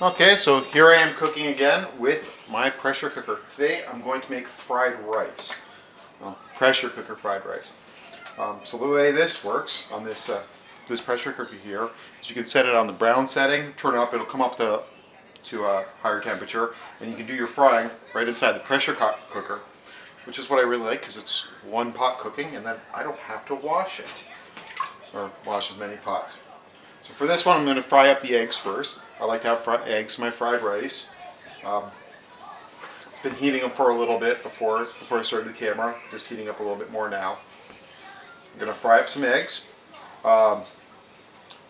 Okay, so here I am cooking again with my pressure cooker. Today I'm going to make fried rice. Pressure cooker fried rice. So the way this works on this this pressure cooker here is you can set it on the brown setting, turn it up, it'll come up to a higher temperature, and you can do your frying right inside the pressure cooker, which is what I really like because it's one pot cooking and then I don't have to wash it or wash as many pots. So for this one, I'm going to fry up the eggs first. I like to have eggs in my fried rice. It's been heating up for a little bit before I started the camera. Just heating up a little bit more now. I'm going to fry up some eggs.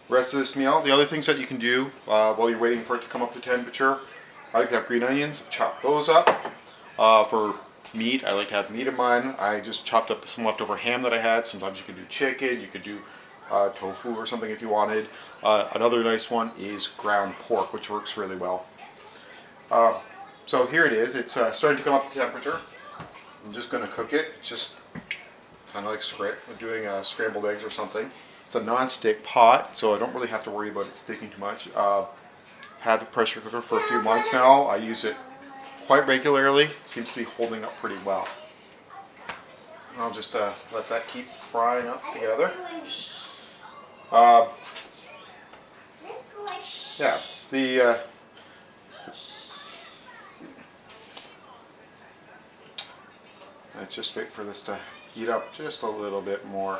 Rest of this meal, the other things that you can do while you're waiting for it to come up to temperature, I like to have green onions, chop those up. For meat, I like to have meat in mine. I just chopped up some leftover ham that I had. Sometimes you can do chicken, you could do tofu or something if you wanted. Another nice one is ground pork, which works really well. So here it is. It's starting to come up to temperature. I'm just going to cook it, just kind of like doing scrambled eggs or something. It's a non-stick pot, so I don't really have to worry about it sticking too much. Had the pressure cooker for a few months now. I use it quite regularly. Seems to be holding up pretty well. I'll just let that keep frying up together. Yeah, let's just wait for this to heat up just a little bit more.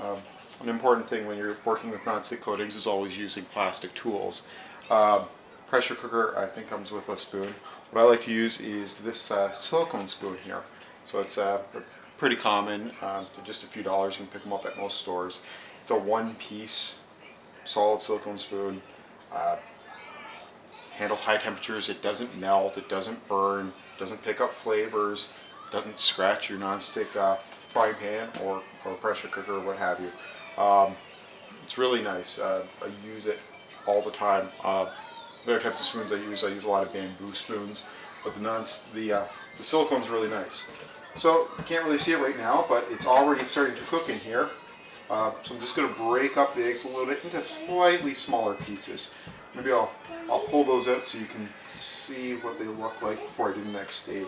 An important thing when you're working with non-stick coatings is always using plastic tools. Pressure cooker, I think, comes with a spoon. What I like to use is this silicone spoon here. So it's pretty common. For just a few dollars, you can pick them up at most stores. It's a one-piece solid silicone spoon. Handles high temperatures. It doesn't melt. It doesn't burn. Doesn't pick up flavors. Doesn't scratch your non-stick frying pan or pressure cooker or what have you. It's really nice. I use it all the time. The other types of spoons I use a lot of bamboo spoons, but the silicone is really nice. So you can't really see it right now, but it's already starting to cook in here. So I'm just going to break up the eggs a little bit into slightly smaller pieces. Maybe I'll pull those out so you can see what they look like before I do the next stage.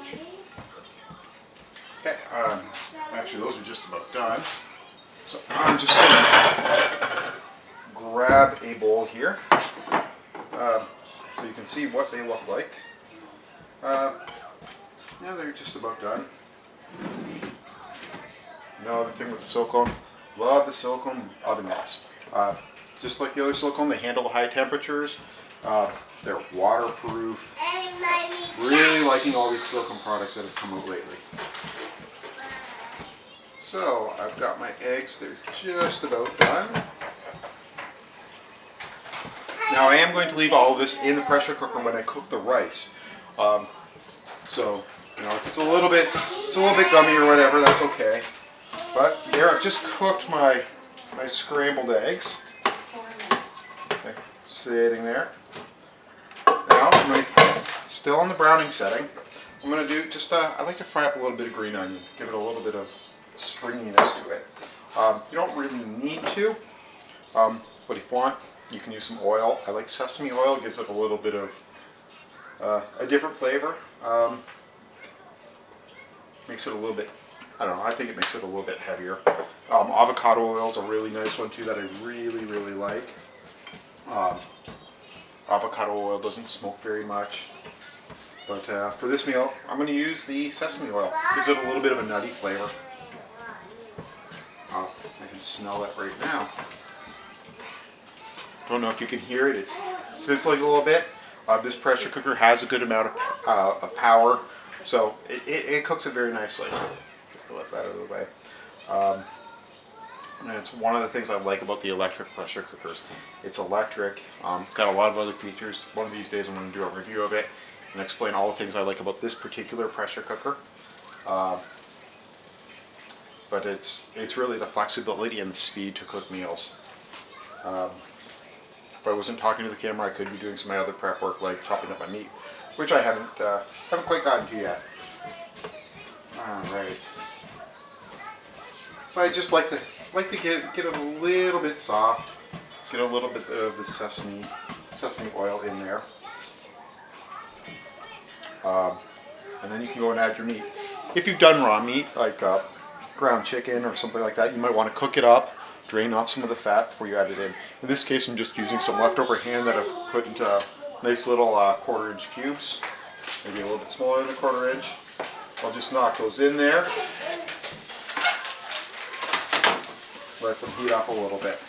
Okay, actually those are just about done. So I'm just going to grab a bowl here so you can see what they look like. Yeah, they're just about done. Another thing with the silicone, love the silicone oven mitts. Just like the other silicone, they handle the high temperatures. They're waterproof. Really liking all these silicone products that have come out lately. So I've got my eggs, they're just about done. Now I am going to leave all of this in the pressure cooker when I cook the rice. So, you know, if it's a little bit gummy or whatever, that's okay. But there, I've just cooked my scrambled eggs. Okay, sitting there. Now I'm going to, still on the browning setting, I'm going to do just, I like to fry up a little bit of green onion, give it a little bit of springiness to it. You don't really need to, but if you want, you can use some oil. I like sesame oil, it gives it a little bit of a different flavor. Makes it a little bit, I don't know, I think it makes it a little bit heavier. Avocado oil is a really nice one too that I really, really like. Avocado oil doesn't smoke very much. But for this meal, I'm going to use the sesame oil. Gives it a little bit of a nutty flavor. I can smell that right now. Don't know if you can hear it. It's sizzling a little bit. This pressure cooker has a good amount of power, so it cooks it very nicely. Let that out of the way. And it's one of the things I like about the electric pressure cookers. It's electric. It's got a lot of other features. One of these days I'm going to do a review of it and explain all the things I like about this particular pressure cooker. But it's really the flexibility and the speed to cook meals. If I wasn't talking to the camera, I could be doing some of my other prep work, like chopping up my meat, which I haven't quite gotten to yet. All right. So I just like to get it a little bit soft, get a little bit of the sesame sesame oil in there. And then you can go and add your meat. If you've done raw meat, like ground chicken or something like that, you might want to cook it up, drain off some of the fat before you add it in. In this case, I'm just using some leftover ham that I've put into nice little 1/4 inch cubes, maybe a little bit smaller than a 1/4 inch. I'll just knock those in there, let them heat up a little bit.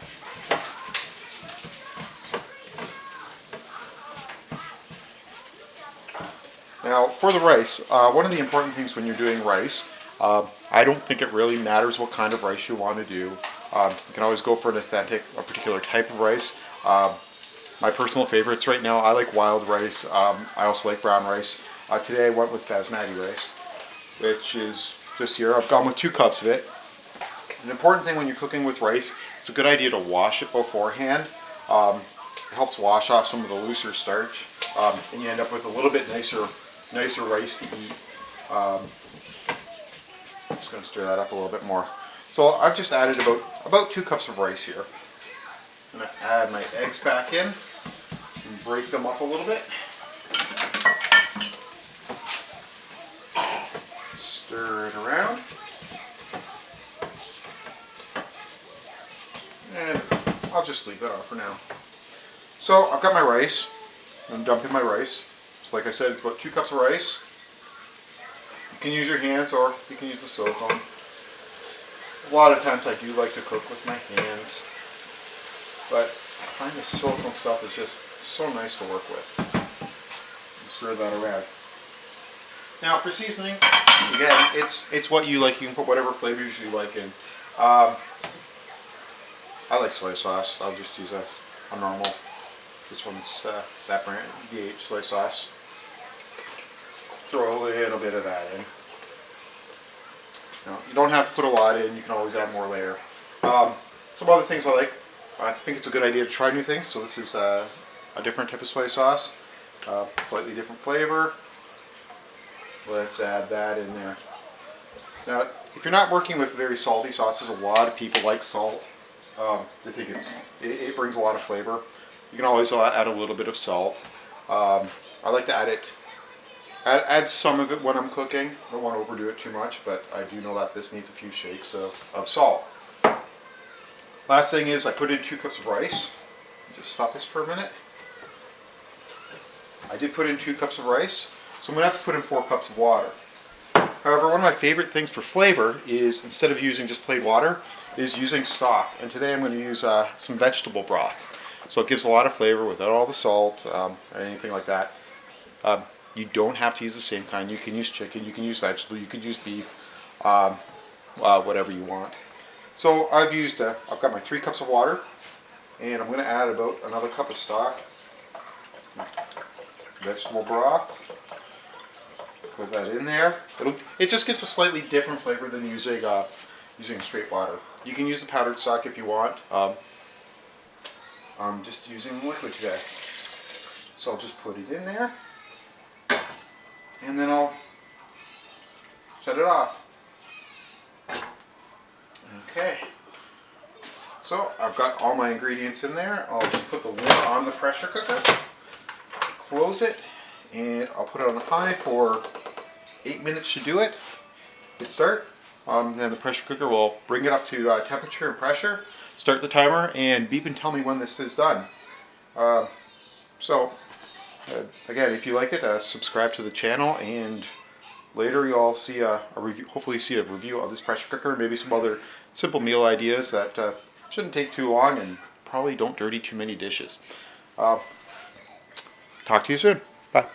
Now for the rice, one of the important things when you're doing rice, I don't think it really matters what kind of rice you want to do. You can always go for a particular type of rice. My personal favorites right now, I like wild rice. I also like brown rice. Today I went with basmati rice, which is this here. I've gone with 2 cups of it. An important thing when you're cooking with rice, it's a good idea to wash it beforehand. It helps wash off some of the looser starch, and you end up with a little bit nicer rice to eat. I'm just going to stir that up a little bit more. So I've just added about 2 cups of rice here. I'm going to add my eggs back in and break them up a little bit. Stir it around. And I'll just leave that on for now. So I've got my rice. I'm dumping my rice. So like I said, it's about 2 cups of rice. You can use your hands or you can use the silicone. A lot of times I do like to cook with my hands, but I find the silicone stuff is just so nice to work with. Stir that around. Now for seasoning, again, it's what you like. You can put whatever flavors you like in. I like soy sauce. I'll just use a normal. This one's that brand, DH soy sauce. Throw a little bit of that in. Now, you don't have to put a lot in. You can always add more later. Some other things I like. I think it's a good idea to try new things. So this is a different type of soy sauce, slightly different flavor. Let's add that in there. Now, if you're not working with very salty sauces, a lot of people like salt. They think it brings a lot of flavor. You can always add a little bit of salt. I like to add some of it when I'm cooking. I don't want to overdo it too much, but I do know that this needs a few shakes of salt. Last thing is I put in 2 cups of rice. Just stop this for a minute. I did put in 2 cups of rice, so I'm going to have to put in 4 cups of water. However, one of my favorite things for flavor is, instead of using just plain water, is using stock. And today I'm going to use some vegetable broth. So it gives a lot of flavor without all the salt or anything like that. You don't have to use the same kind. You can use chicken, you can use vegetable, you can use beef, whatever you want. So I've got my 3 cups of water, and I'm going to add about another cup of stock. Vegetable broth. Put that in there. It just gives a slightly different flavor than using straight water. You can use the powdered stock if you want. I'm just using liquid today. So I'll just put it in there. And then I'll shut it off. Okay. So I've got all my ingredients in there. I'll just put the lid on the pressure cooker, close it, and I'll put it on high for 8 minutes to do it. Hit start. Then the pressure cooker will bring it up to temperature and pressure, start the timer, and beep and tell me when this is done. Again, if you like it, subscribe to the channel, and later you'll see a review. Hopefully, see a review of this pressure cooker, maybe some other simple meal ideas that shouldn't take too long and probably don't dirty too many dishes. Talk to you soon. Bye.